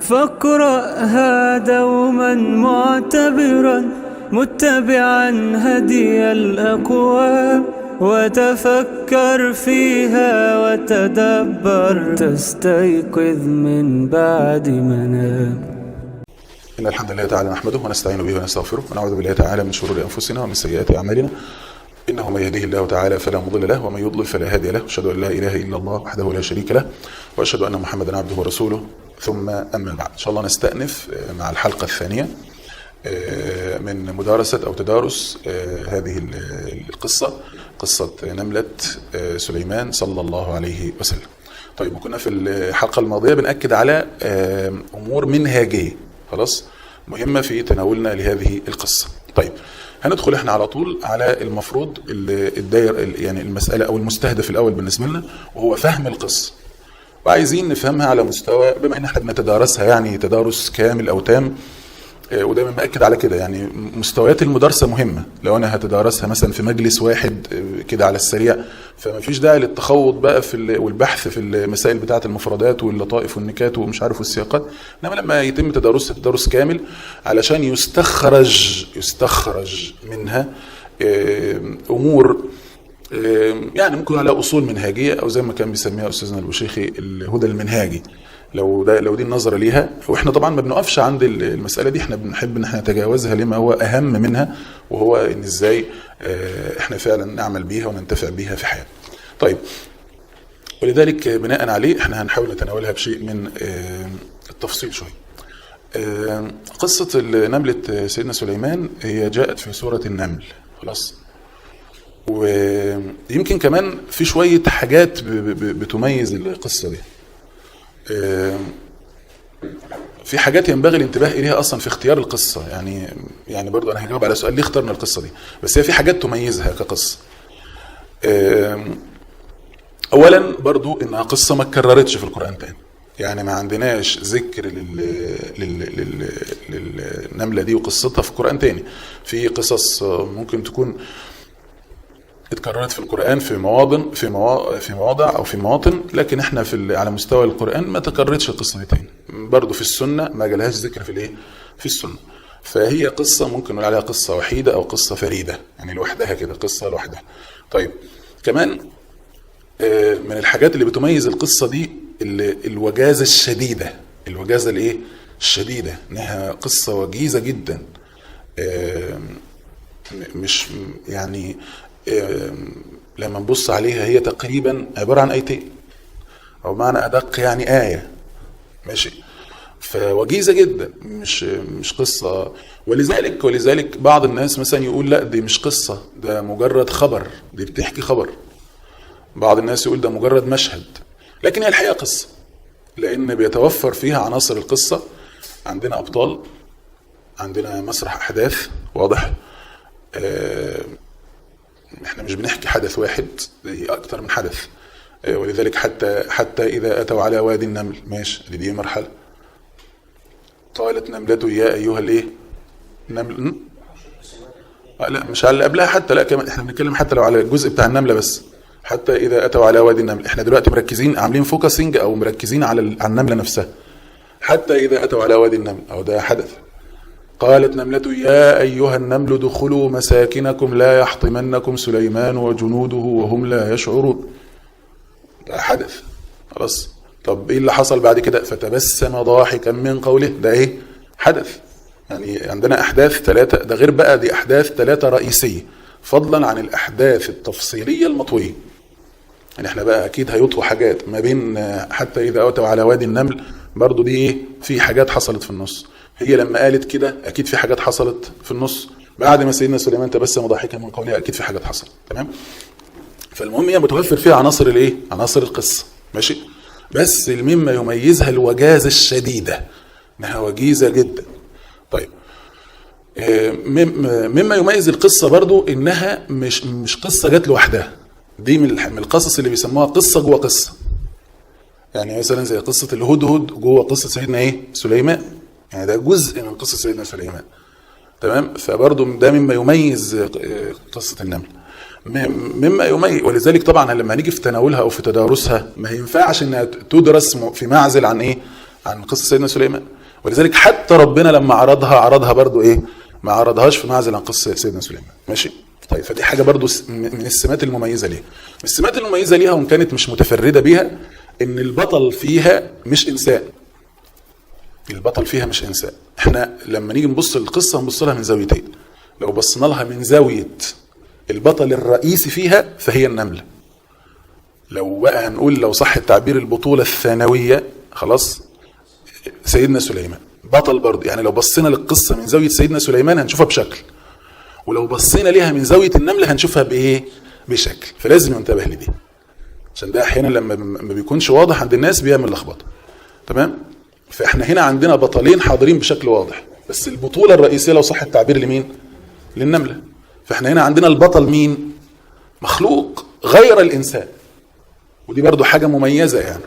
فاقرأها دوما معتبرا متبعا هدي الأقوام، وتفكر فيها وتدبر تستيقظ من بعد منام. إن الحمد لله تعالى نحمده ونستعين به ونستغفره ونعوذ بالله تعالى من شرور أنفسنا ومن سيئات أعمالنا، إنه من يهده الله تعالى فلا مضل له ومن يضلل فلا هادي له، أشهد أن لا إله إلا الله وحده لا شريك له، وأشهد أن محمدا عبده ورسوله، ثم أما بعد. إن شاء الله نستأنف مع الحلقة الثانية من مدارسة أو تدارس هذه القصة، قصة نملة سليمان صلى الله عليه وسلم. طيب، وكنا في الحلقة الماضية بنأكد على أمور منهاجية خلاص مهمة في تناولنا لهذه القصة. طيب، هندخل احنا على طول على المفروض الداير، يعني المسألة أو المستهدف الأول بالنسبة لنا، وهو فهم القصة، وعايزين نفهمها على مستوى، بما ان احنا بنتدارسها يعني تدارس كامل أو تام، ودايما بأكد على كده، يعني مستويات المدارسة مهمة. لو أنا هتدارسها مثلا في مجلس واحد كده على السريع، فما فيش داعي للتخوض بقى والبحث في المسائل بتاعة المفردات واللطائف والنكات ومش عارف والسياقات. إنما لما يتم تدارسها تدارس كامل علشان يستخرج منها أمور يعني ممكن على أصول منهاجية، أو زي ما كان بيسميها أستاذنا البوشيخي الهدى المنهاجي. لو دي النظرة ليها، واحنا طبعا ما بنقفش عند المسألة دي، احنا بنحب ان احنا نتجاوزها لما هو اهم منها، وهو ان ازاي احنا فعلا نعمل بيها وننتفع بيها في حياتنا. طيب، ولذلك بناء عليه احنا هنحاول نتناولها بشيء من التفصيل شوية. قصة نملة سيدنا سليمان هي جاءت في سورة النمل خلاص، ويمكن كمان في شوية حاجات بتميز القصة دي. في حاجات ينبغي الانتباه إليها أصلا في اختيار القصة، يعني برضو أنا هجاوب على سؤال ليه اخترنا القصة دي، بس هي في حاجات تميزها كقصة. أولا برضو إنها قصة ما اتكررتش في القرآن تاني، يعني ما عندناش ذكر للنملة دي وقصتها في القرآن تاني. في قصص ممكن تكون اتكررت في القرآن في مواضع أو في مواطن، لكن احنا على مستوى القرآن ما تكررتش القصة دي تاني. برضو في السنة ما جالهاش ذكر في السنة. فهي قصة ممكن نقول عليها قصة وحيدة أو قصة فريدة، يعني لوحدها كده، قصة لوحدها. طيب، كمان من الحاجات اللي بتميز القصة دي الوجازة الشديدة، الشديدة، انها قصة وجيزة جدا، مش يعني لما نبص عليها هي تقريبا عبارة عن آيتين، أو معنى أدق يعني آية، ماشي. فوجيزة جدا، مش قصة. ولذلك بعض الناس مثلا يقول لا دي مش قصة، ده مجرد خبر، دي بتحكي خبر. بعض الناس يقول ده مجرد مشهد، لكن هي الحقيقة قصة، لأن بيتوفر فيها عناصر القصة. عندنا أبطال، عندنا مسرح أحداث واضح، احنا مش بنحكي حدث واحد، هي اكتر من حدث. ولذلك حتى اذا اتوا على وادي النمل، ماشي، دي مرحله. قالت نملة يا ايها الايه النمل، لا مش على اللي قبلها حتى، لا كمان احنا بنتكلم حتى لو على الجزء بتاع النمله بس. حتى اذا اتوا على وادي النمل، احنا دلوقتي مركزين، عاملين فوكسنج او مركزين على النمله نفسها. حتى اذا اتوا على وادي النمل، او ده حدث. قالت نملة يا أيها النمل ادخلوا مساكنكم لا يحطمنكم سليمان وجنوده وهم لا يشعرون، ده حدث خلاص. طب ايه اللي حصل بعد كده؟ فتبسم ضاحكا من قوله، ده ايه؟ حدث. يعني عندنا أحداث 3، ده غير بقى دي أحداث 3 رئيسية، فضلا عن الأحداث التفصيلية المطوية. يعني احنا بقى أكيد هيطوى حاجات ما بين حتى إذا أتوا على وادي النمل، برضو دي ايه؟ في حاجات حصلت في النص. هي لما قالت كده أكيد في حاجات حصلت في النص. بعد ما سيدنا سليمان تبسم ضاحكا من قولها، أكيد في حاجات حصلت. تمام. فالمهم هي متوفر فيها عناصر عناصر القصة، ماشي. بس مما يميزها الوجازة الشديدة، انها وجيزة جدا. طيب، مما يميز القصة برضو انها مش قصة جت لوحدها. دي من القصص اللي بيسموها قصة جوه قصة. يعني مثلا زي قصة الهدهد جوه قصة سيدنا سليمان، يعني ده جزء من قصة سيدنا سليمان. تمام. فبرضو ده مما يميز قصة النمل، مما يميز. ولذلك طبعا لما نيجي في تناولها او في تدارسها ما ينفعش انها تدرس في معزل عن قصة سيدنا سليمان. ولذلك حتى ربنا لما عرضها برضو ايه، ما عرضهاش في معزل عن قصة سيدنا سليمان. ماشي. طيب فدي حاجة برضو من السمات المميزة ليها. من السمات المميزة ليها وان كانت مش متفردة بيها، ان البطل فيها مش انسان. البطل فيها مش انسان. احنا لما نيجي نبص للقصة نبص لها من زاويتين. لو بصينا لها من زاوية البطل الرئيسي فيها فهي النملة. لو بقى هنقول لو صح التعبير البطولة الثانوية خلاص سيدنا سليمان بطل برضه. يعني لو بصينا للقصة من زاوية سيدنا سليمان هنشوفها بشكل، ولو بصينا ليها من زاوية النملة هنشوفها بإيه؟ بشكل. فلازم ننتبه لدي، عشان ده أحيانا لما ما بيكونش واضح عند الناس بيعمل لخبطة. تمام؟ فإحنا هنا عندنا بطلين حاضرين بشكل واضح، بس البطولة الرئيسية لو صح التعبير لمين؟ للنملة. فإحنا هنا عندنا البطل مين؟ مخلوق غير الإنسان. ودي برضو حاجة مميزة. يعني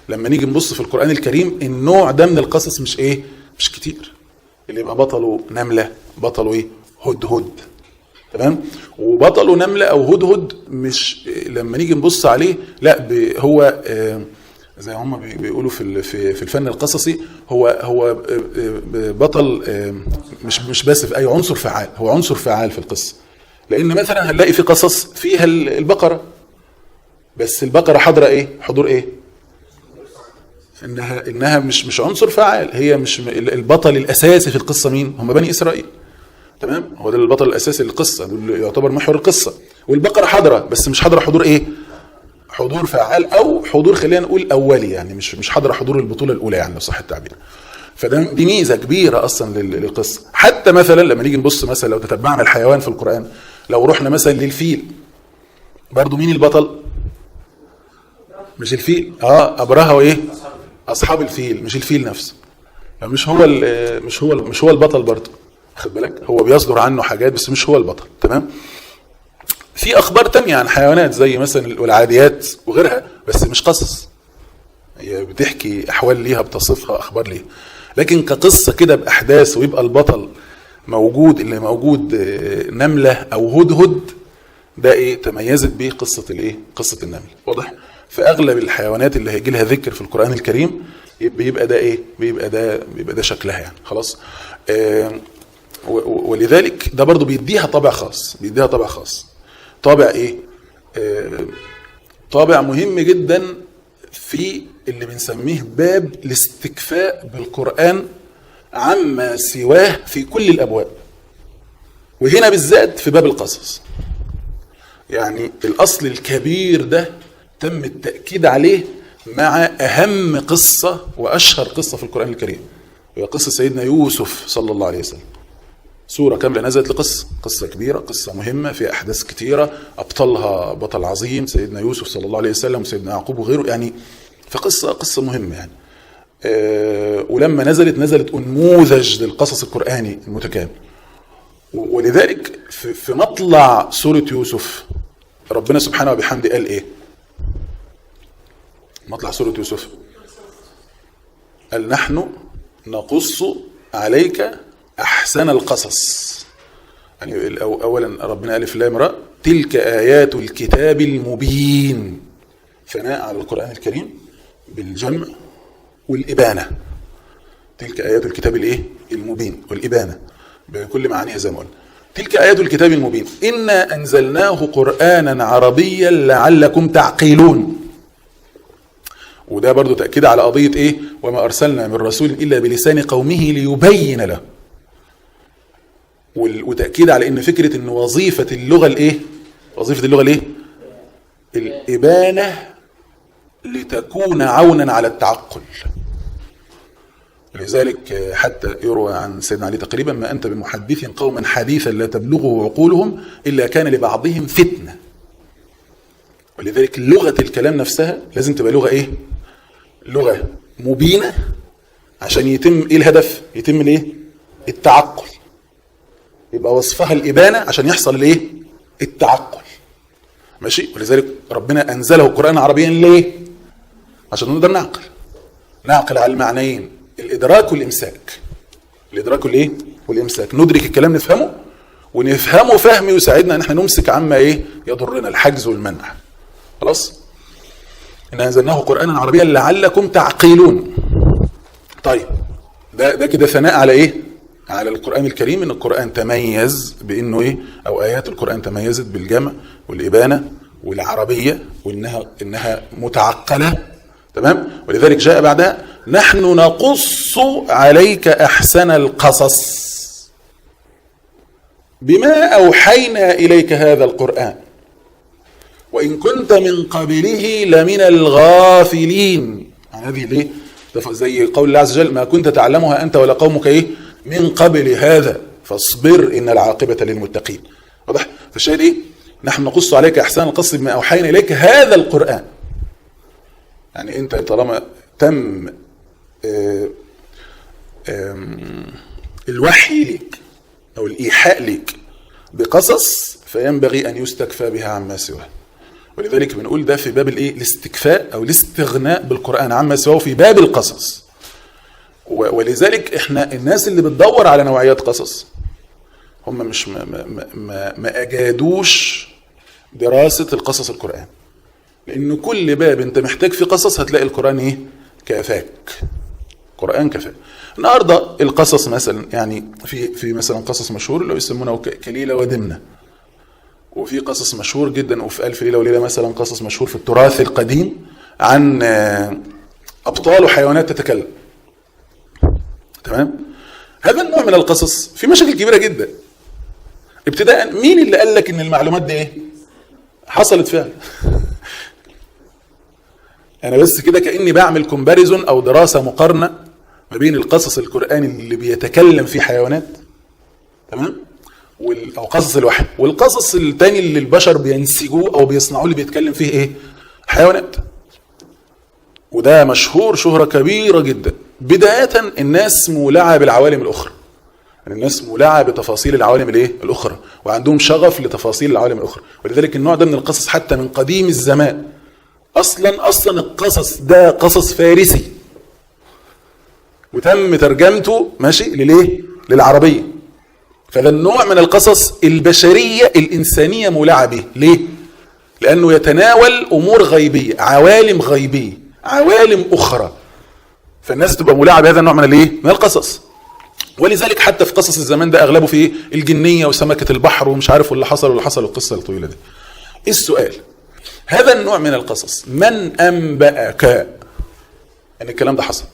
لما نيجي نبص في القرآن الكريم النوع ده من القصص مش ايه، مش كتير. اللي يبقى بطله نملة، بطله ايه، هدهد. تمام. وبطله نملة او هدهد مش لما نيجي نبص عليه لا هو زي هم بيقولوا في الفن القصصي هو بطل مش بس في اي عنصر فعال، هو عنصر فعال في القصة. لان مثلا هنلاقي في قصص فيها البقرة، بس البقرة حاضرة ايه، حضور ايه، انها مش عنصر فعال. هي مش البطل الاساسي في القصة. مين هم؟ بني اسرائيل. تمام. هو ده البطل الاساسي للقصة، دول يعتبر محور القصة. والبقرة حاضرة بس مش حاضرة حضور ايه، حضور فعال او حضور خلينا نقول اولي. يعني مش حاضرة حضور البطولة الاولى يعني لو صح التعبير. دي ميزة كبيرة اصلا للقصة. حتى مثلا لما نيجي نبص مثلا لو تتبعنا الحيوان في القرآن، لو رحنا مثلا للفيل، برضو مين البطل؟ مش الفيل. ابرهة وايه، اصحاب الفيل، مش الفيل نفسه. مش هو البطل برضه. خد بالك، هو بيصدر عنه حاجات بس مش هو البطل. تمام. في اخبار تانية عن حيوانات زي مثلا والعاديات وغيرها، بس مش قصص. هي بتحكي احوال ليها، بتصفها اخبار ليها. لكن كقصة كده باحداث ويبقى البطل موجود، اللي موجود نملة او هدهد، ده ايه تميزت به قصة الايه، قصة النمل. واضح؟ في اغلب الحيوانات اللي هيجي لها ذكر في القرآن الكريم بيبقى ده ايه، بيبقى ده شكلها يعني. خلاص. ولذلك ده برضو بيديها طابع خاص. طابع ايه؟ طابع مهم جدا في اللي بنسميه باب الاستكفاء بالقرآن عما سواه في كل الابواب، وهنا بالذات في باب القصص. يعني الاصل الكبير ده تم التأكيد عليه مع أهم قصة وأشهر قصة في القرآن الكريم، وهي قصة سيدنا يوسف صلى الله عليه وسلم. سورة كاملة نزلت قصة كبيرة، قصة مهمة فيها أحداث كتيرة، أبطلها بطل عظيم سيدنا يوسف صلى الله عليه وسلم وسيدنا يعقوب وغيره. يعني فقصة مهمة يعني. ولما نزلت أنموذج للقصص القرآني المتكامل. ولذلك في مطلع سورة يوسف ربنا سبحانه وبحمده قال إيه؟ مطلع سورة يوسف قال نحن نقص عليك أحسن القصص. يعني أولا ربنا ألف لام راء تلك آيات الكتاب المبين، ثناء على القرآن الكريم بالجمع والإبانة. تلك آيات الكتاب الإيه؟ المبين والإبانة بكل معانيها زي ما قلنا. تلك آيات الكتاب المبين إنا أنزلناه قرآنا عربيا لعلكم تعقلون. وده برضو تأكيد على قضية إيه؟ وما أرسلنا من رسول إلا بلسان قومه ليبين له. وتأكيد على إن فكرة إن وظيفة اللغة الإيه؟ وظيفة اللغة الإيه؟ الإبانة لتكون عونا على التعقل. لذلك حتى يروى عن سيدنا علي تقريبا ما أنت بمحدث قوما حديثا لا تبلغه عقولهم إلا كان لبعضهم فتنة. ولذلك لغة الكلام نفسها لازم تبقى لغة إيه؟ لغة مبينة عشان يتم إيه الهدف؟ يتم الإيه؟ التعقل. يبقى وصفها الإبانة عشان يحصل الإيه؟ التعقل. ماشي؟ ولذلك ربنا أنزله قرآن عربيا ليه؟ عشان نقدر نعقل على المعنيين، الإدراك والإمساك. الإدراك والإيه؟ والإمساك. ندرك الكلام نفهمه، ونفهمه فهم يساعدنا ان احنا نمسك عما ايه يضرنا، الحجز والمنع. خلاص. إن أنزلناه قرآنا عربيا لعلكم تعقلون. طيب ده كده ثناء على ايه؟ على القرآن الكريم، ان القرآن تميز بانه ايه، او ايات القرآن تميزت بالجمع والابانة والعربية، وانها متعقلة. تمام. ولذلك جاء بعدها نحن نقص عليك احسن القصص بما اوحينا اليك هذا القرآن وان كنت من قبله لمن الغافلين. يعني هذه ليه؟ زي قول الله عز وجل ما كنت تعلمها انت ولا قومك ايه من قبل هذا فاصبر ان العاقبة للمتقين. واضح؟ فالشيء ايه؟ نحن نقص عليك احسن القصص بما اوحينا اليك هذا القرآن. يعني انت طالما تم الوحي لك او الايحاء لك بقصص فينبغي ان يستكفى بها عما سواه. ولذلك بنقول ده في باب الايه؟ الاستكفاء او الاستغناء بالقرآن عما سواه في باب القصص. ولذلك احنا الناس اللي بتدور على نوعيات قصص هم مش ما اجادوش دراسة القصص القرآن، لان كل باب انت محتاج في قصص هتلاقي القرآن ايه؟ كافاك. قرآن كفاك. النهارده القصص مثلا يعني في مثلا قصص مشهور اللي يسمونه كليلة ودمنة، وفي قصص مشهور جدا وفي ألف ليلة وليلة مثلا قصص مشهور في التراث القديم عن أبطال وحيوانات تتكلم. تمام. هذا النوع من القصص في مشاكل كبيرة جدا. ابتداء مين اللي قال لك ان المعلومات دي ايه؟ حصلت فعلا. انا بس كده كأني بعمل كومباريزون او دراسة مقارنة ما بين القصص القرآني اللي بيتكلم فيه حيوانات، تمام، او قصص الوحي، والقصص التاني اللي البشر بينسجوه او بيصنعوه اللي بيتكلم فيه ايه؟ حيوانات. وده مشهور شهرة كبيرة جدا. بداية الناس مولعة بالعوالم الأخرى، يعني الناس مولعة بتفاصيل العوالم الايه؟ الأخرى، وعندهم شغف لتفاصيل العوالم الأخرى. ولذلك النوع ده من القصص حتى من قديم الزمان أصلا القصص ده قصص فارسي، وتم ترجمته ماشي لليه؟ للعربية. فده النوع من القصص البشرية الإنسانية مولعة به. ليه؟ لأنه يتناول أمور غيبية، عوالم غيبية، عوالم أخرى، فالناس تبقى مولعة بهذا النوع من الايه؟ من القصص. ولذلك حتى في قصص الزمان ده أغلبه في الجنية وسمكة البحر ومش عارف واللي حصل القصة الطويلة دي. السؤال: هذا النوع من القصص من أنبأك أن الكلام ده حصل؟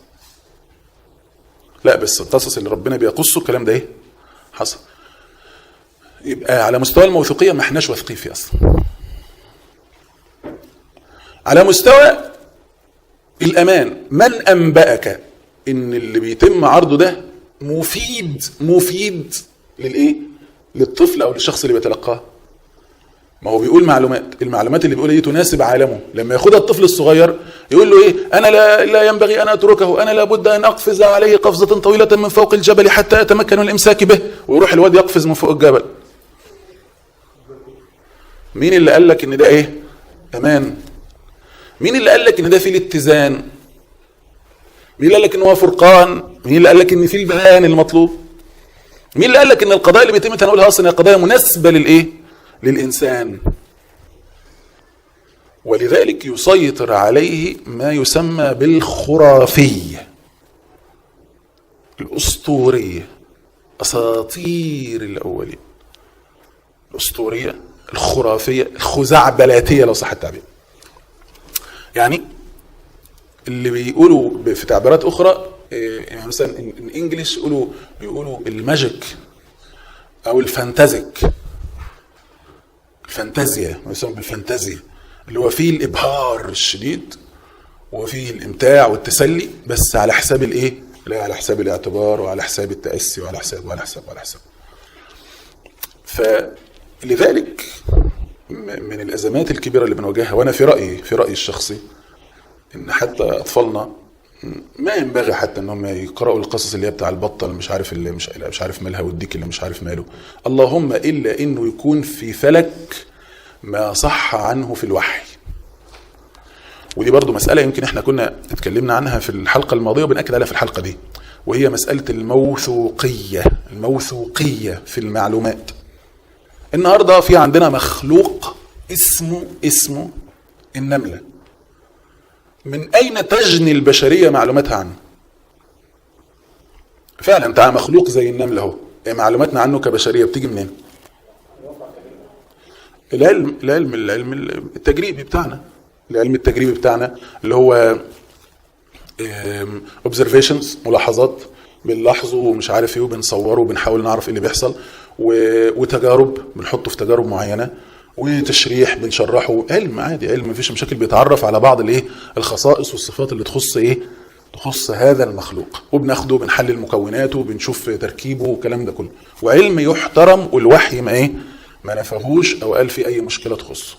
لا، بس القصص اللي ربنا بيقصه الكلام ده ايه؟ حصل. يبقى على مستوى الموثوقية ما احناش واثقين فيه اصلا. على مستوى الأمان من أنبأك إن اللي بيتم عرضه ده مفيد للإيه؟ للطفل أو للشخص اللي بيتلقاه. ما هو بيقول المعلومات اللي بيقولها دي تناسب عالمه. لما ياخدها الطفل الصغير يقول له إيه؟ أنا لا ينبغي أن أتركه، أنا لابد أن أقفز عليه قفزة طويلة من فوق الجبل حتى أتمكن من الإمساك به، ويروح الواد يقفز من فوق الجبل. مين اللي قال لك إن ده إيه؟ أمان؟ مين اللي قال لك ان ده فيه الاتزان؟ مين اللي قال لك ان هو فرقان؟ مين اللي قال لك ان فيه البيان المطلوب؟ مين اللي قال لك ان القضايا اللي بيتم تناولها اصلا هي قضايا مناسبه للايه؟ للانسان. ولذلك يسيطر عليه ما يسمى بالخرافيه، الاسطوريه، اساطير الاولين، الاسطوريه، الخرافيه، الخزعبلاتيه لو صح التعبير. يعني اللي بيقولوا في تعبيرات اخرى، يعني مثلا الانجليش بيقولوا الماجيك او الفانتازيك، الفانتازيا، ما يسمى بالفانتازيا، اللي هو فيه الابهار الشديد وفيه الامتاع والتسلي، بس على حساب الايه؟ لا، على حساب الاعتبار وعلى حساب التأسي وعلى حساب. فلذلك من الأزمات الكبيرة اللي بنواجهها، وأنا في رأيي الشخصي، إن حتى أطفالنا ما ينبغي حتى إنهم يقرأوا القصص اللي هي بتاع البطة اللي مش عارف مالها، والديك اللي مش عارف ماله، اللهم إلا إنه يكون في فلك ما صح عنه في الوحي. ودي برضو مسألة يمكن إحنا كنا اتكلمنا عنها في الحلقة الماضية وبنأكد عليها في الحلقة دي، وهي مسألة الموثوقية في المعلومات. النهاردة في عندنا مخلوق اسمه النملة. من أين تجني البشرية معلوماتها عنه؟ فعلا تعالى مخلوق زي النمل اهو، معلوماتنا عنه كبشريه بتيجي منين؟ العلم التجريبي بتاعنا، العلم التجريبي بتاعنا اللي هو observations، ملاحظات بنلاحظه ومش عارف ايه وبنصوره وبنحاول نعرف ايه اللي بيحصل، وتجارب بنحطه في تجارب معينه، وتشريح بنشرحه، علم عادي، علم مفيش مشاكل، بيتعرف على بعض الايه الخصائص والصفات اللي تخص ايه، تخص هذا المخلوق، وبناخده بنحلل مكوناته وبنشوف تركيبه والكلام ده كله، وعلم يحترم، والوحي ما نفهوش او قال في اي مشكله تخصه.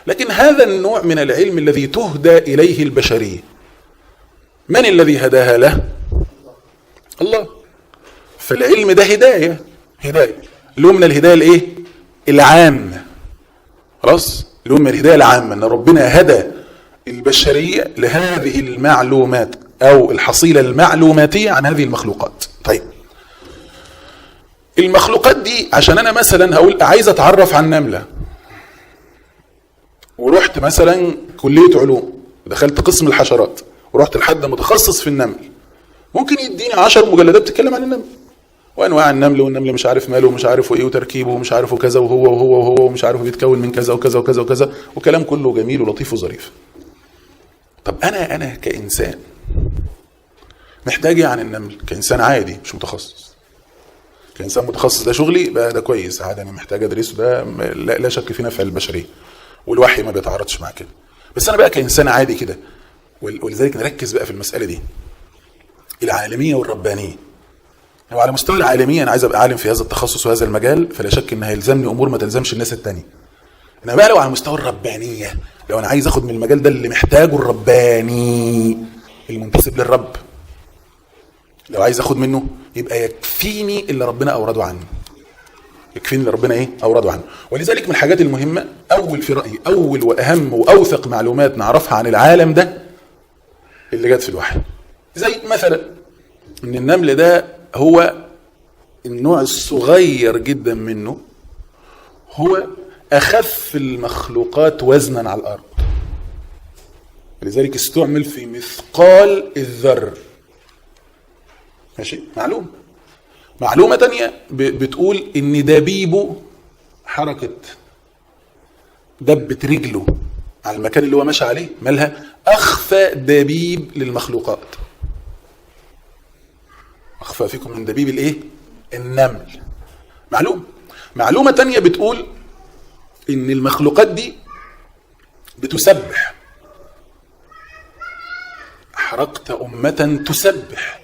لكن هذا النوع من العلم الذي تهدى اليه البشريه، من الذي هداها له؟ الله. فالعلم ده هدايه له من الهدايه الايه؟ العامه. خلاص، له من الهدايه العامه ان ربنا هدى البشريه لهذه المعلومات او الحصيله المعلوماتيه عن هذه المخلوقات. طيب المخلوقات دي، عشان انا مثلا هقول عايز اتعرف عن نمله، ورحت مثلا كليه علوم، دخلت قسم الحشرات ورحت لحد متخصص في النمل، ممكن يديني 10 مجلدات بتتكلم عن النمل وانواع النمل، والنمل مش عارف ماله ومش عارف ايه وتركيبه ومش عارف كذا وهو ومش عارف بيتكون من كذا وكذا وكذا وكذا، وكلام كله جميل ولطيف وظريف. طب انا كانسان محتاج عن النمل كانسان عادي مش متخصص. كانسان متخصص ده شغلي بقى، ده كويس عادي، انا محتاج ادرسه، ده لا شك في نفع البشريه، والوحي ما بيتعارضش مع كده. بس انا بقى كانسان عادي كده، ولذلك نركز بقى في المساله دي، العالميه والربانيه. لو على مستوى العالميه انا عايز ابقى عالم في هذا التخصص وهذا المجال، فلا شك ان هيلزمني امور ما تلزمش الناس التانية. انما بقى لو على مستوى الربانيه، لو انا عايز اخد من المجال ده اللي محتاجه الرباني المنتسب للرب، لو عايز اخد منه يبقى يكفيني اللي ربنا اورده عني، يكفيني اللي ربنا اورده عنه. ولذلك من الحاجات المهمه، اول في رايي، اول واهم واوثق معلومات نعرفها عن العالم ده اللي جت في الوحي. زي مثلا ان النمل ده هو النوع الصغير جدا منه، هو اخف المخلوقات وزنا على الارض، لذلك استعمل في مثقال الذر. ماشي، معلومة تانية بتقول ان دبيبه، حركة دبة رجله على المكان اللي هو ماشي عليه، مالها اخفى دبيب للمخلوقات. اخفى فيكم من دبيب الايه؟ النمل. معلومة تانية بتقول ان المخلوقات دي بتسبح. حركت أمة تسبح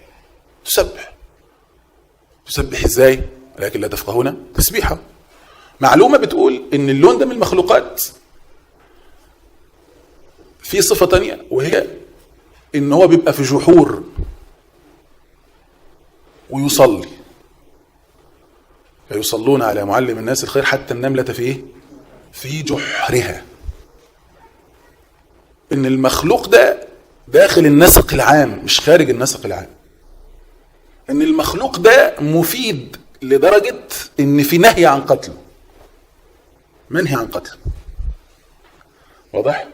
ازاي؟ لكن لا تفقهون تسبيحها. معلومة بتقول ان اللون ده من المخلوقات في صفة تانية، وهي ان هو بيبقى في جحور ويصلي، فيصلون على معلم الناس الخير حتى النملة في ايه؟ في جحرها. ان المخلوق ده داخل النسق العام مش خارج النسق العام. ان المخلوق ده مفيد لدرجة ان في نهي عن قتله، منهي عن قتله. واضح؟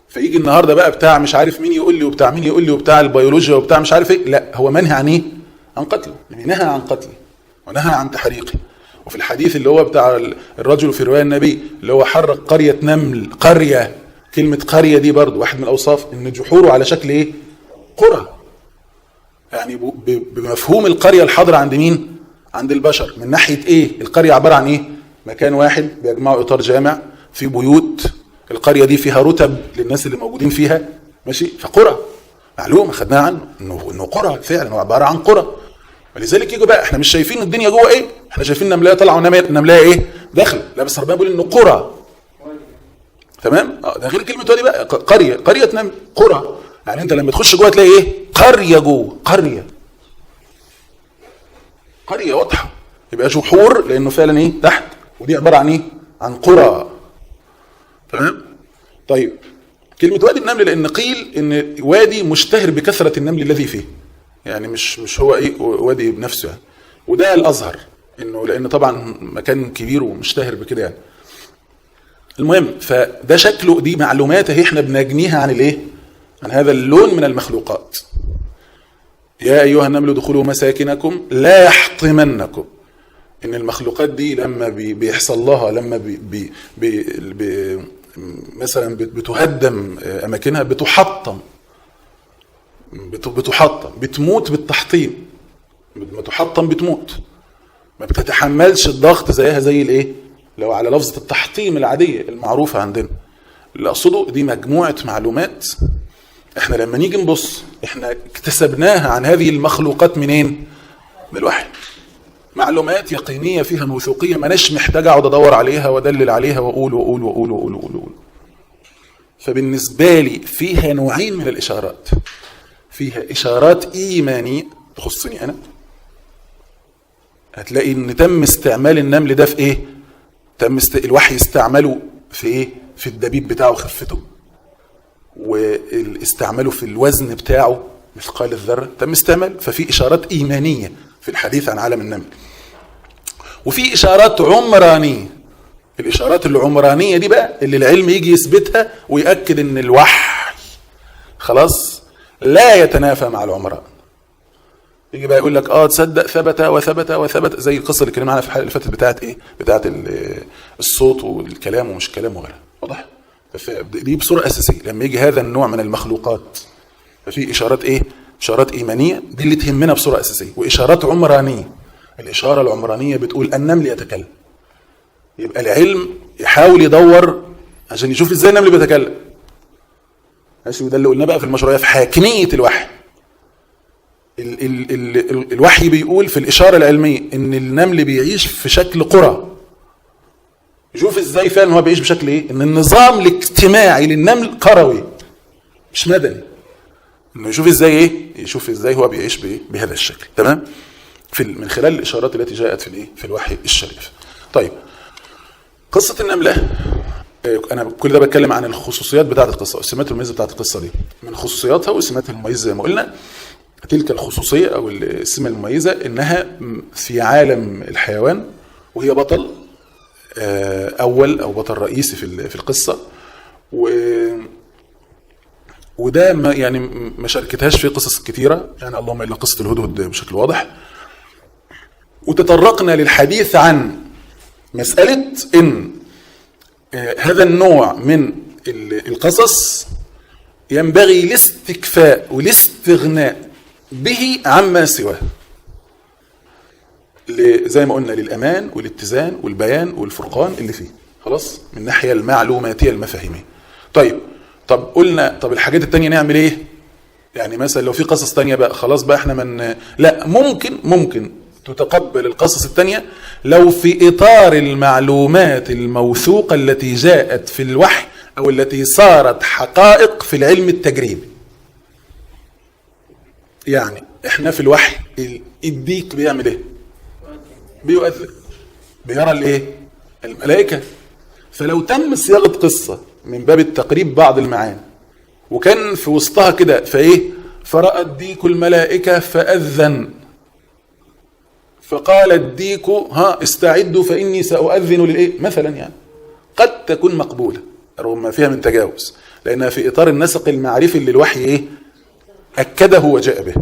فيجي النهارده بقى بتاع مش عارف مين يقول لي وبتاع مين يقول لي وبتاع البيولوجيا وبتاع مش عارف ايه، لا، هو منهي عن ايه؟ عن قتله. يعني نهى عن قتله ونهى عن تحريقه. وفي الحديث اللي هو بتاع الرجل في رواية النبي اللي هو حرق قرية نمل، قرية، كلمة قرية دي برضو واحد من الأوصاف، إن جحوره على شكل إيه؟ قرى. يعني بمفهوم القرية الحاضرة عند مين؟ عند البشر. من ناحية إيه؟ القرية عبارة عن إيه؟ مكان واحد بيجمعوا إطار جامع في بيوت، القرية دي فيها رتب للناس اللي موجودين فيها، ماشي؟ فقرى معلومة خدناها عنه إنه قرى فعلا، هو عبارة عن قرى. ولذلك يجوا بقى احنا مش شايفين الدنيا جوه ايه، احنا شايفين نملايه طالعه ونملايه ايه داخله، لا بس ربنا بيقول انه قرى. تمام؟ ده غير كلمه دي بقى قريه نمل، قرى. يعني انت لما تخش جوه تلاقي ايه؟ قريه جوه، قريه واضحه. يبقى جحور لانه فعلا ايه؟ تحت، ودي عباره عن ايه؟ عن قرى. تمام؟ طيب كلمه وادي النمل لان قيل ان وادي مشتهر بكثره النمل الذي فيه، يعني مش هو ايه وادي بنفسه يعني. وده الازهر انه لان طبعا مكان كبير ومشتهر بكده يعني. المهم فده شكله، دي معلومات اهي احنا بنجنيها عن الايه؟ عن هذا اللون من المخلوقات. يا أيها النمل ادخلوا مساكنكم لا يحطمنكم. إن المخلوقات دي لما بيحصل لها، لما مثلا بتهدم أماكنها، بتحطم، بتموت بالتحطيم. لما تحطم بتموت، ما بتتحملش الضغط زيها زي الايه، لو على لفظة التحطيم العادية المعروفة عندنا. اللي أقصده دي مجموعة معلومات احنا لما نيجي نبص احنا اكتسبناها عن هذه المخلوقات منين؟ من الوحي. معلومات يقينية فيها موثوقية، ماناش محتاج اقعد ادور عليها وادلل عليها واقول واقول واقول واقول واقول. فبالنسبة لي فيها نوعين من الاشارات. فيها اشارات ايمانية تخصني انا، هتلاقي ان تم استعمال النمل ده في ايه؟ الوحي استعمله في ايه؟ في الدبيب بتاعه خفته، واستعمله في الوزن بتاعه مثقال الذرة، تم استعمال. ففي اشارات ايمانية في الحديث عن عالم النمل. وفي اشارات عمرانية. الاشارات العمرانية دي بقى اللي العلم يجي يثبتها ويأكد ان الوحي خلاص لا يتنافى مع العمران. يجي بقى يقول لك تصدق ثبت وثبت وثبت، زي القصه اللي كلمنا عنها في الحلقه اللي فاتت بتاعت ايه؟ بتاعت الصوت والكلام ومش كلام وغيرها. واضح؟ دي بصوره اساسيه لما يجي هذا النوع من المخلوقات ففي اشارات ايه؟ اشارات ايمانيه، دي اللي تهمنا بصوره اساسيه، واشارات عمرانيه. الاشاره العمرانيه بتقول النمل يتكلم، يبقى العلم يحاول يدور عشان يشوف ازاي النمل بيتكلم. ماشي؟ وده اللي قلناه بقى في المشروعيه في حاكميه الوحي. الوحي بيقول في الإشارة العلمية إن النمل بيعيش في شكل قرى. يشوف إزاي فعلا هو بيعيش بشكل إيه؟ إن النظام الاجتماعي للنمل قروي مش مدني. إنه يشوف إزاي إيه؟ يشوف إزاي هو بيعيش بإيه؟ بهذا الشكل. تمام؟ من خلال الإشارات التي جاءت في الإيه؟ في الوحي الشريف. طيب قصة النملة، أنا كل ده بتكلم عن الخصوصيات بتاعة القصة، السمات المميزة بتاعة القصة دي. من خصوصياتها والسمات المميزة زي ما قلنا، تلك الخصوصية أو السمة المميزة إنها في عالم الحيوان، وهي بطل أول أو بطل رئيسي في القصة، وده ما شاركتهاش في قصص كتيرة، يعني اللهم إلا قصة الهدهد بشكل واضح. وتطرقنا للحديث عن مسألة إن هذا النوع من القصص ينبغي الاستكفاء والاستغناء به عما سواه، زي ما قلنا للأمان والاتزان والبيان والفرقان اللي فيه خلاص من الناحية المعلوماتية المفاهيمية. طب قلنا طب الحاجات التانية نعمل ايه؟ يعني مثلا لو في قصص تانية بقى خلاص بقى احنا لا ممكن تتقبل القصص التانية لو في إطار المعلومات الموثوقة التي جاءت في الوحي أو التي صارت حقائق في العلم التجريبي. يعني احنا في الوحي الديك بيعمل ايه؟ بيؤذن، بيرى الايه؟ الملائكة. فلو تم صياغة قصة من باب التقريب بعض المعاني وكان في وسطها كده فايه؟ فرأى الديك الملائكة فأذن، فقال الديك استعدوا فإني سأؤذن للايه؟ مثلا يعني قد تكون مقبولة رغم ما فيها من تجاوز، لأنها في إطار النسق المعرفي اللي الوحي ايه؟ أكده وجاء به.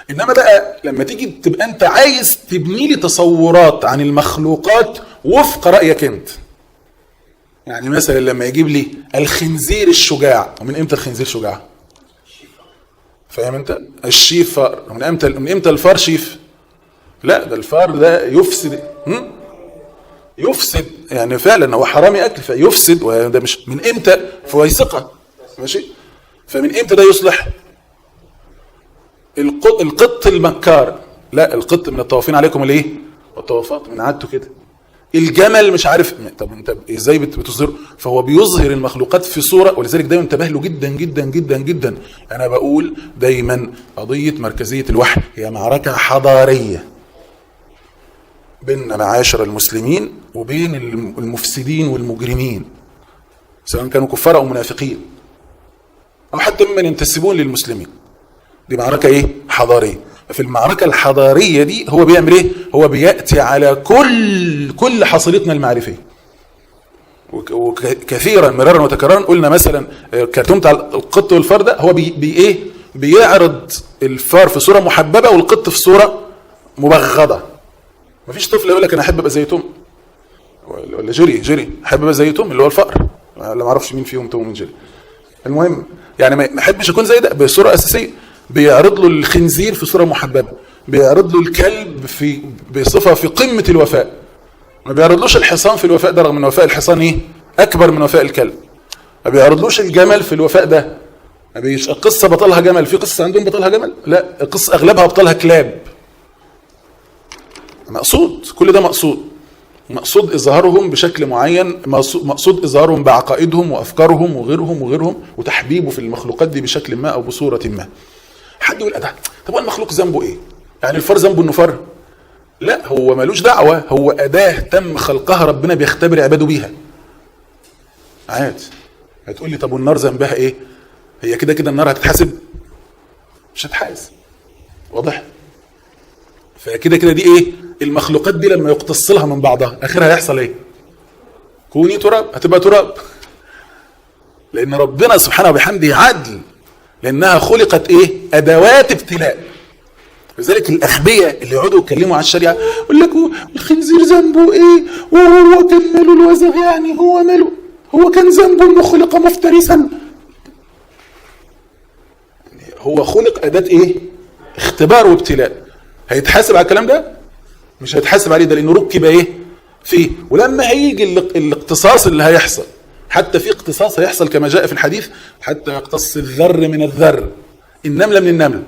إنما بقى لما تيجي تبقى أنت عايز تبني لي تصورات عن المخلوقات وفق رأيك أنت، يعني مثلا لما يجيب لي الخنزير الشجاع، ومن إمتى الخنزير شجاع؟ فاهم أنت؟ الشيف فار، من إمتى الفار شيف؟ لا ده الفار ده يفسد يعني فعلا هو حرامي أكل فيفسد، وده مش من إمتى فويسقة ماشي؟ فمن إمتى ده يصلح؟ القط المكار، لا القط من الطوافين عليكم الايه؟ والطوافات من عادته كده. الجمل مش عارف، طب انت ازاي بتظهر؟ فهو بيظهر المخلوقات في صورة، ولذلك دايما انتبه له جدا جدا جدا جدا. انا بقول دايما قضية مركزية الوحي هي معركة حضارية بين معاشر المسلمين وبين المفسدين والمجرمين، سواء كانوا كفار او منافقين او حتى ممن ينتسبون للمسلمين. دي معركة ايه؟ حضارية. في المعركة الحضارية دي هو بيعمل ايه؟ هو بيأتي على كل حصيلتنا المعرفية. وكثيرا مرارا وتكرارا قلنا مثلا الكرتون بتاع القط والفار ده هو ايه؟ بيعرض الفار في صوره محببه والقط في صوره مبغضه. مفيش طفل يقول لك انا احب ابقى زي توم، ولا جيري احب ابقى زي توم اللي هو الفأر، ولا ما اعرفش مين فيهم توم ومين جيري. المهم يعني ما احبش اكون زي ده بصوره اساسيه. بيعرض له الخنزير في صوره محببه، بيعرض له الكلب بصفه في قمه الوفاء، ما بيعرضلوش الحصان في الوفاء ده رغم ان وفاء الحصان ايه اكبر من وفاء الكلب. ما بيعرضلوش الجمل في الوفاء ده، ما بيش قصه بطلها جمل، في قصه عندهم بطلها جمل، لا القصه اغلبها بطلها كلاب. مقصود كل ده مقصود اظهارهم بشكل معين، مقصود اظهارهم بعقائدهم وافكارهم وغيرهم وتحبيبه في المخلوقات دي بشكل ما او بصوره ما. حد يقول طب هو المخلوق ذنبه ايه؟ يعني الفار ذنبه انه فار؟ لا، هو ملوش دعوه، هو اداه تم خلقها ربنا بيختبر عباده بيها. عادي. هتقول لي طب والنار ذنبها ايه؟ هي كده النار هتتحاسب؟ مش هتحاسب. واضح؟ فكده دي ايه؟ المخلوقات دي لما يقتص لها من بعضها اخرها هيحصل ايه؟ كوني تراب، هتبقى تراب. لان ربنا سبحانه وبحمده عدل، لانها خلقت ايه؟ ادوات ابتلاء. لذلك الاغبياء اللي يقعدوا يتكلموا عن الشريعه يقول لك الخنزير ذنبه ايه؟ وهو كان ماله الوزغ؟ يعني هو ماله؟ هو كان ذنبه انه خلق مفترسا؟ هو خلق اداه ايه؟ اختبار وابتلاء. هيتحاسب على الكلام ده؟ مش هيتحاسب عليه، ده لانه ركب ايه؟ فيه. ولما هيجي الاقتصاص اللي هيحصل، حتى في اقتصاص هيحصل كما جاء في الحديث، حتى يقتص الذر من الذر، النمله من النمل.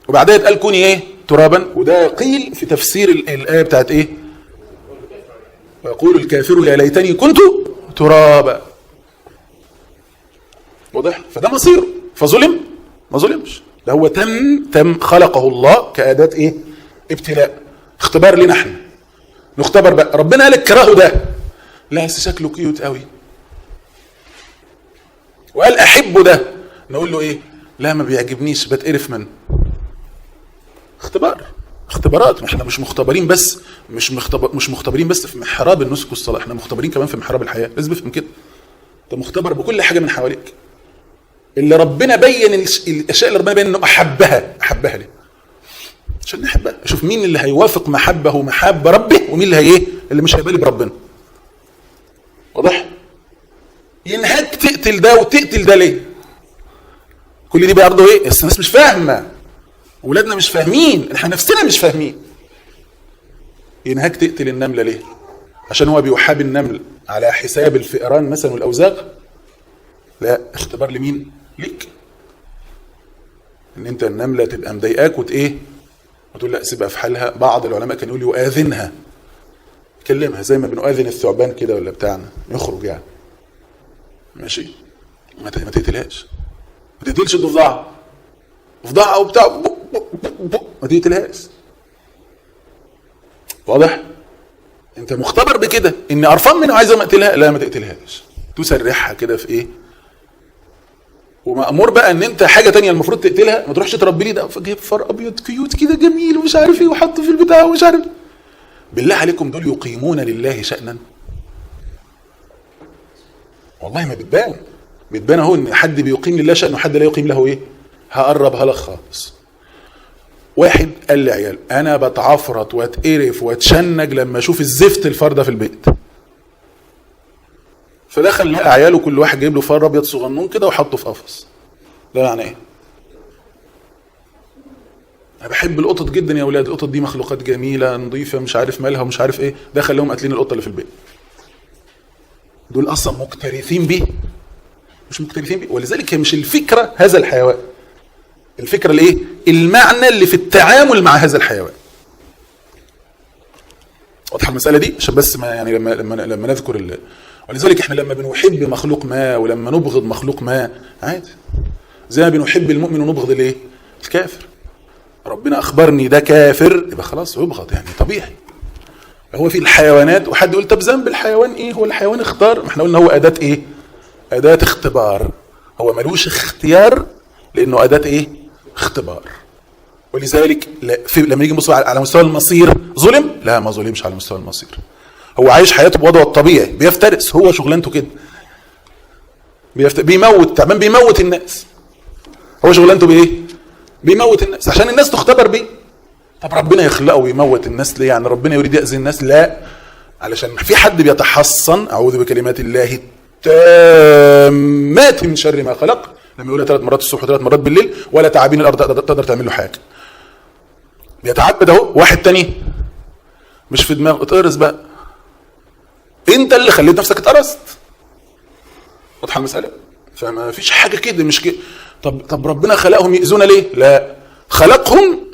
وبعدها يتقال كوني ايه؟ ترابا. وده قيل في تفسير الايه بتاعت ايه؟ ويقول الكافر يا ليتني كنت ترابا. واضح؟ فده مصيره. فظلم؟ ما ظلمش، ده هو تم خلقه الله كأداة ايه؟ ابتلاء، اختبار لنا احنا. نختبر بقى. ربنا قال اكرهه ده، لا بس شكله كيوت قوي. وقال احبه ده، نقول له ايه؟ لا ما بيعجبنيش، بتقرف منه. اختبارات. احنا مش مختبرين بس، مش مختبرين بس في محراب النسك والصلاه، احنا مختبرين كمان في محراب الحياه. لازم تفهم كده. انت مختبر بكل حاجه من حواليك. اللي ربنا بين الاشياء اللي ربنا بين انه احبها ليه؟ عشان نحبها. شوف مين اللي هيوافق محبه ومحبه ربه، ومين اللي هي اللي مش هيبالي بربنا. واضح؟ ينهاك تقتل ده وتقتل ده ليه؟ كل دي برضه ايه؟ الناس مش فاهمه، ولادنا مش فاهمين، احنا نفسنا مش فاهمين. ينهاك تقتل النمله ليه؟ عشان هو بيحاب النمل على حساب الفئران مثلا والاوزاغ؟ لا، اختبار لمين؟ ليك. ان انت النمله تبقى مضايقاك وتقول لا سيبها في حالها. بعض العلماء كانوا يقولوا يؤذنها، كلمها زي ما بنؤذن الثعبان كده ولا بتاعنا، يخرج يعني ماشي. ما تقتلهاش، ما تقتلش ضفدعه او بتاع، ما تقتلهاش. واضح؟ انت مختبر بكده، اني قرفان منها وعايز اقتلها، لا ما تقتلهاش، تسرحها كده في ايه. ومأمور بقى ان انت حاجه تانية المفروض تقتلها، ما تروحش تربي لي ده جايب فار ابيض كيوت كده جميل ومش عارف ايه وحطه في البتاع ومش عارف. بالله عليكم دول يقيمون لله شأنا؟ والله ما بتبان اهو ان حد بيقيم لله شأن وحد لا يقيم له ايه. هقربها لك خالص. واحد قال لي عيال انا بتعفرط واتقرف واتشنج لما اشوف الزفت الفار ده في البيت. فدخل لقى عياله كل واحد جايب له فار ابيض صغنون كده وحطه في قفص. ده معنى ايه؟ انا بحب القطط جدا يا اولاد، القطط دي مخلوقات جميله نظيفه مش عارف مالها ومش عارف ايه. دخل لهم قاتلين القطه اللي في البيت. دول اصلا مكترثين بيه، مش مكترثين بيه. ولذلك هي مش الفكره هذا الحيوان، الفكره الايه؟ المعنى اللي في التعامل مع هذا الحيوان. واضحه المساله دي؟ عشان بس ما يعني لما نذكر ولذلك احنا لما بنحب مخلوق ما ولما نبغض مخلوق ما عادي، زي ما بنحب المؤمن ونبغض الايه؟ الكافر. ربنا اخبرني ده كافر يبقى خلاص يبغض، يعني طبيعي. هو في الحيوانات، وحد يقول طب ذنب الحيوان ايه؟ هو الحيوان اختار؟ ما احنا قلنا هو اداه ايه؟ اداه اختبار. هو ملوش اختيار لانه اداه ايه؟ اختبار. ولذلك لما نيجي نبص على مستوى المصير ظلم؟ لا ما ظلمش على مستوى المصير. هو عايش حياته بوضعه الطبيعي، بيفترس، هو شغلانته كده. بيموت تعبان، بيموت الناس. هو شغلانته بايه؟ بيموت الناس عشان الناس تختبر بيه. طب ربنا يخلقه ويموت الناس ليه؟ يعني ربنا يريد يأذي الناس؟ لا، علشان في حد بيتحصن اعوذ بكلمات الله التامات من شر ما خلق، لما يقولها 3 مرات الصبح و3 مرات بالليل، ولا تعابين الارض تقدر تعمل له حاجه. بيتعبد اهو. واحد تاني مش في دماغه اتقرص بقى، انت اللي خليت نفسك اتقرصت. واضحه المساله؟ فما فيش حاجه كده، مش كده. طب ربنا خلقهم يأذونا ليه؟ لا، خلقهم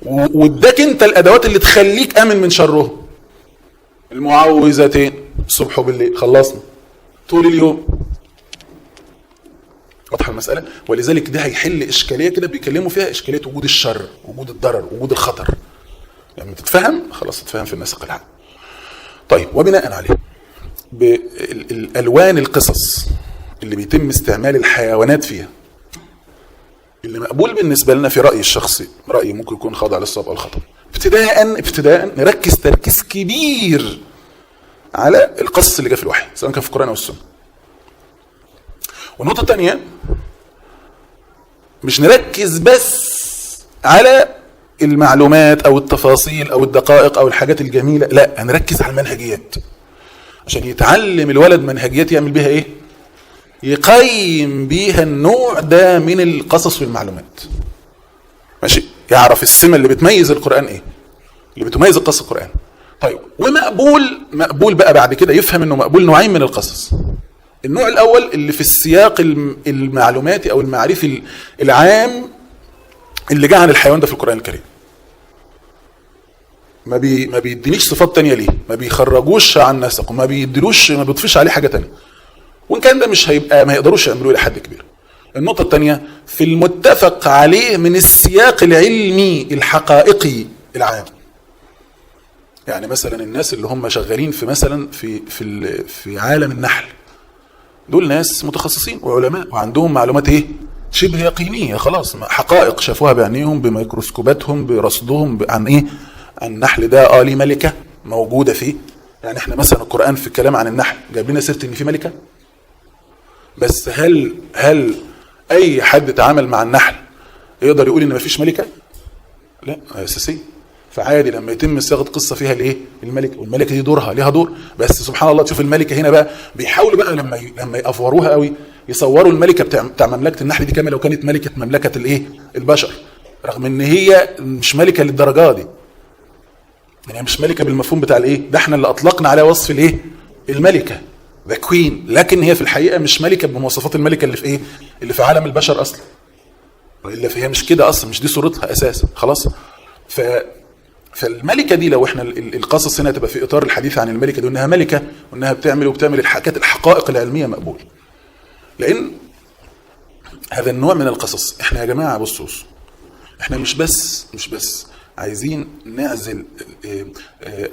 واداك انت الادوات اللي تخليك امن من شرهم. المعوذتين الصبح وبالليل، خلصنا طول اليوم. واضحه المساله؟ ولذلك ده هيحل اشكاليه كده بيكلموا فيها، اشكاليه وجود الشر، وجود الضرر، وجود الخطر. لما يعني تتفهم خلاص تتفهم في النسق العام. طيب، وبناء عليه بالالوان القصص اللي بيتم استعمال الحيوانات فيها، اللي مقبول بالنسبه لنا في رايي الشخصي، رايي ممكن يكون خاضع للصواب او الخطا، ابتداء نركز تركيز كبير على القصص اللي جاء في الوحي سواء كان في القران او السنه. والنقطه الثانيه، مش نركز بس على المعلومات او التفاصيل او الدقائق او الحاجات الجميله، لا، نركز على المنهجيات عشان يتعلم الولد منهجيات يعمل بيها ايه؟ يقيم بيها النوع ده من القصص والمعلومات. ماشي؟ يعرف السمة اللي بتميز القرآن ايه؟ اللي بتميز القصص القرآن. طيب، مقبول بقى بعد كده يفهم انه مقبول نوعين من القصص. النوع الاول اللي في السياق المعلوماتي او المعرفي العام اللي جاء عن الحيوان ده في القرآن الكريم. ما بيدينيش صفات تانية ليه، ما بيخرجوش عن نسق، ما بيضيفش عليه حاجة تانية. وان كان ده مش هيبقى، ما يقدروش يعملوه الى حد كبير. النقطة الثانية في المتفق عليه من السياق العلمي الحقائقي العام. يعني مثلا الناس اللي هم شغالين في مثلا في عالم النحل، دول ناس متخصصين وعلماء وعندهم معلومات ايه؟ شبه يقينية، خلاص حقائق شافوها بعينيهم بميكروسكوباتهم برصدهم عن ايه؟ عن النحل ده ليه ملكة موجودة فيه. يعني احنا مثلا القرآن في الكلام عن النحل جاب لنا سيرة ان في ملكة، بس هل اي حد تعامل مع النحل يقدر يقول ان مفيش ملكة؟ لا، اساسية. فعادي لما يتم صياغه قصه فيها الايه؟ الملكه، والملكه دي دورها ليها دور، بس سبحان الله تشوف الملكه هنا بقى بيحاولوا بقى لما يافوروها قوي يصوروا الملكه بتاع مملكه النحل دي كما لو كانت ملكه مملكه الايه؟ البشر، رغم ان هي مش ملكه للدرجه دي. يعني مش ملكه بالمفهوم بتاع الايه؟ ده احنا اللي اطلقنا عليها وصف الايه؟ الملكه، ذا كوين، لكن هي في الحقيقه مش ملكه بمواصفات الملكه اللي في ايه؟ اللي في عالم البشر اصلا. والا فهي مش كده اصلا، مش دي صورتها اساسا، خلاص. فالملكه دي لو احنا القصص هنا تبقى في اطار الحديث عن الملكه دي انها ملكه وانها بتعمل الحقائق العلميه مقبول. لان هذا النوع من القصص، احنا يا جماعه بصوا، احنا مش بس عايزين نعزل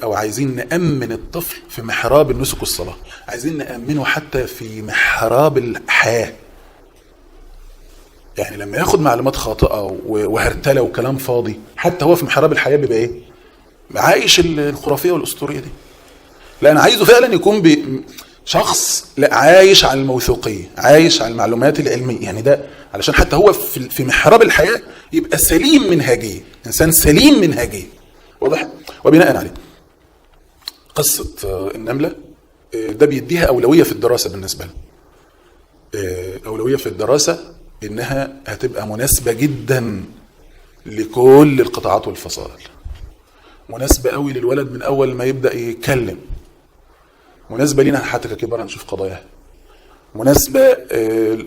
او عايزين نأمن الطفل في محراب النسك والصلاه، عايزين نأمنه حتى في محراب الحياه. يعني لما ياخد معلومات خاطئه وهرتله وكلام فاضي، حتى هو في محراب الحياه بيبقى ايه؟ عايش الخرافيه والاسطوريه دي. لا، انا عايزه فعلا يكون شخص لا عايش على الموثوقيه، عايش على المعلومات العلميه، يعني ده علشان حتى هو في محراب الحياه يبقى سليم منهجيا، انسان سليم منهجيا. واضح؟ وبناء عليه قصه النمله ده بيديها اولويه في الدراسه بالنسبه لنا. اولويه في الدراسه انها هتبقى مناسبه جدا لكل القطاعات والفصائل، مناسبه قوي للولد من اول ما يبدا يتكلم، مناسبه لينا حتى ككبار نشوف قضاياها، مناسبه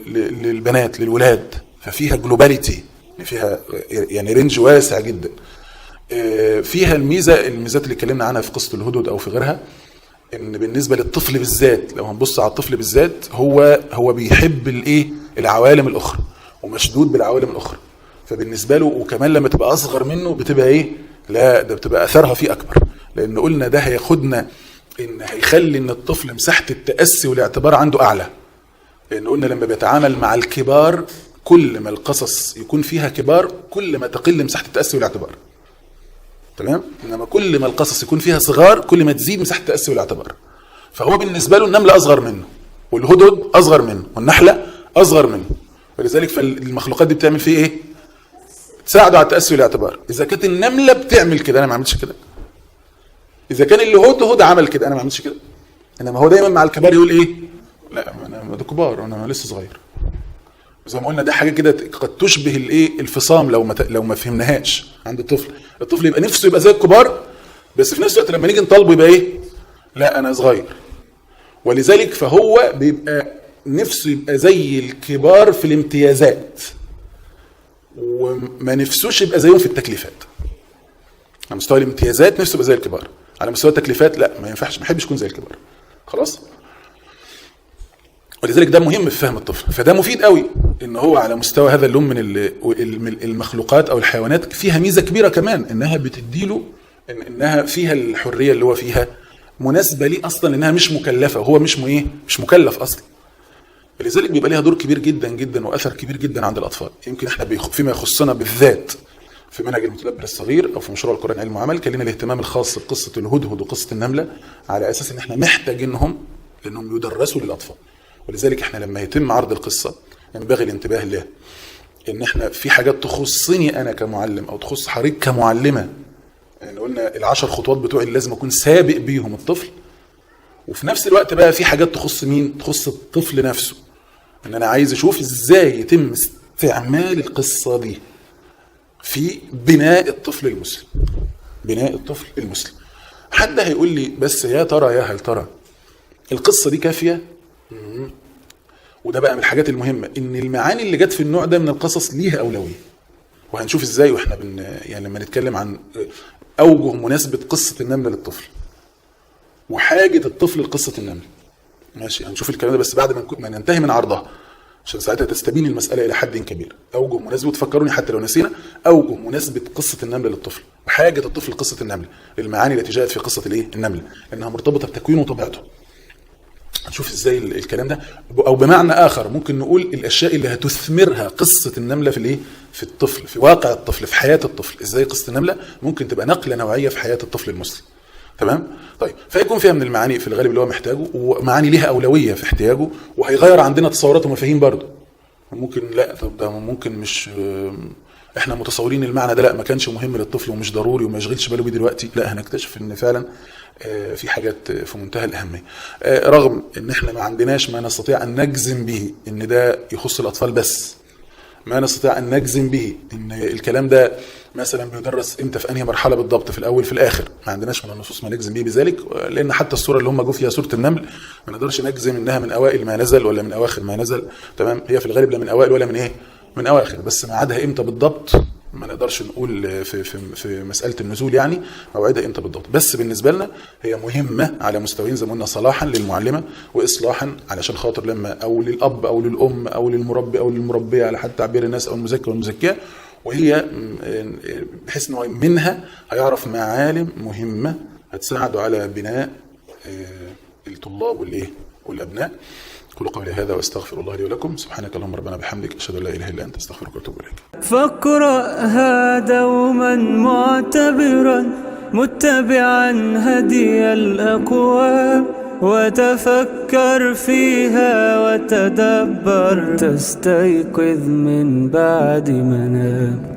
للبنات للولاد، ففيها جلوباليتي، فيها يعني رينج واسع جدا. فيها الميزات اللي اتكلمنا عنها في قصه الهدهد او في غيرها، ان بالنسبه للطفل بالذات، لو هنبص على الطفل بالذات، هو بيحب الايه؟ العوالم الاخرى ومشدود بالعوالم الاخرى. فبالنسبه له، وكمان لما تبقى اصغر منه بتبقى ايه؟ لا، ده بتبقى اثرها فيه اكبر، لان قلنا ده هياخدنا ان هيخلي ان الطفل مساحه التاسي والاعتبار عنده اعلى. لان قلنا لما بيتعامل مع الكبار، كل ما القصص يكون فيها كبار كل ما تقل مساحه التاسي والاعتبار. تمام؟ انما كل ما القصص يكون فيها صغار كل ما تزيد مساحه التاسي والاعتبار. فهو بالنسبه له النمله اصغر منه، والهدهد اصغر منه، والنحله اصغر منه، ولذلك فالمخلوقات دي بتعمل فيه ايه؟ تساعده على التأسي والاعتبار. اذا كانت النملة بتعمل كده انا ما عملتش كده. اذا كان الهدهد عمل كده انا ما عملتش كده. انما هو دايما مع الكبار يقول ايه؟ لا انا ده كبار انا لسه صغير. زي ما قلنا ده حاجه كده قد تشبه الايه؟ الفصام لو ما فهمناهاش عند الطفل. الطفل يبقى نفسه يبقى زي الكبار، بس في نفس الوقت لما نيجي نطالبه يبقى ايه؟ لا انا صغير. ولذلك فهو بيبقى نفسه يبقى زي الكبار في الامتيازات، وما نفسوش يبقى زيهم في التكليفات. على مستوى الامتيازات نفسه يبقى زي الكبار، على مستوى التكليفات لا ما ينفعش، ما يحبش يكون زي الكبار. خلاص. ولذلك ده مهم في فهم الطفل. فده مفيد قوي ان هو على مستوى هذا اللون من المخلوقات او الحيوانات فيها ميزه كبيره كمان، انها بتديله انها فيها الحريه اللي هو فيها مناسبه ليه اصلا، انها مش مكلفه وهو مش مكلف اصلا. لذلك بيبقى ليها دور كبير جدا جدا واثر كبير جدا عند الاطفال. يمكن احنا فيما يخصنا بالذات في منهج المتدبر الصغير او في مشروع القرآن علم وعمل كان لنا الاهتمام الخاص بقصه الهدهد وقصه النمله، على اساس ان احنا محتاجينهم انهم يدرسوا للاطفال. ولذلك احنا لما يتم عرض القصه ينبغي الانتباه لها، ان احنا في حاجات تخصني انا كمعلم او تخص حضرتك كمعلمه. يعني قلنا ال10 خطوات بتوعي اللي لازم اكون سابق بيهم الطفل، وفي نفس الوقت بقى في حاجات تخص مين؟ تخص الطفل نفسه. ان انا عايز اشوف ازاي يتم استعمال القصه دي في بناء الطفل المسلم. بناء الطفل المسلم. حد هيقول لي بس يا ترى يا هل ترى القصه دي كافيه؟ وده بقى من الحاجات المهمه، ان المعاني اللي جت في النوع ده من القصص ليها اولويه. وهنشوف ازاي واحنا يعني لما نتكلم عن اوجه مناسبه قصه النمله للطفل وحاجه الطفل لقصه النمله. ماشي، هنشوف الكلام ده بس بعد ما ننتهي من عرضها، عشان ساعتها تستبين المساله الى حد كبير. اوجه مناسبه، تفكروني حتى لو نسينا، اوجه مناسبه قصه النمله للطفل وحاجه الطفل لقصه النمله، المعاني التي جاءت في قصه الايه؟ النمله، لانها مرتبطه بتكوينه وطبيعته. هنشوف ازاي الكلام ده، او بمعنى اخر ممكن نقول الاشياء اللي هتثمرها قصه النمله في الايه؟ في الطفل، في واقع الطفل، في حياه الطفل. ازاي قصه النمله ممكن تبقى نقله نوعيه في حياه الطفل المسلم. تمام؟ طيب، فيكون فيها من المعاني في الغالب اللي هو محتاجه، ومعاني ليها اولويه في احتياجه، وهيغير عندنا تصورات ومفاهيم برضه. ممكن لا، طب ده ممكن مش احنا متصورين المعنى ده لا ما كانش مهم للطفل ومش ضروري وما يشغلش باله بيه دلوقتي. لا، هنكتشف ان فعلا في حاجات في منتهى الاهميه، رغم ان احنا ما عندناش ما نستطيع ان نجزم به ان ده يخص الاطفال بس. ما نستطيع ان نجزم به ان الكلام ده مثلا بيدرس امتى في انهي مرحله بالضبط، في الاول في الاخر. ما عندناش من النصوص ما نجزم به بذلك، لان حتى السوره اللي هم جو فيها سوره النمل ما نقدرش نجزم انها من اوائل ما نزل ولا من اواخر ما نزل. تمام؟ هي في الغالب لا من اوائل ولا من ايه؟ من اواخر. بس ميعادها امتى بالضبط ما نقدرش نقول في مساله النزول، يعني موعدها امتى بالضبط. بس بالنسبه لنا هي مهمه على مستويين زي ما قلنا، صلاحا للمعلمه واصلاحا علشان خاطر لما او للاب او للام او للمربي او للمربيه على حد تعبير الناس، او المزكي والمزكيه، وهي بحيث انه منها هيعرف معالم مهمه هتساعده على بناء الطلاب والايه؟ والابناء. قولوا قولي هذا واستغفر الله لي ولكم. سبحانك اللهم ربنا بحمدك، اشهد ان لا اله الا انت، استغفرك واتوب اليك. فاقرأها دوما معتبرا متبعا هدي الأقوام، وتفكر فيها وتدبر، تستيقظ من بعد منام.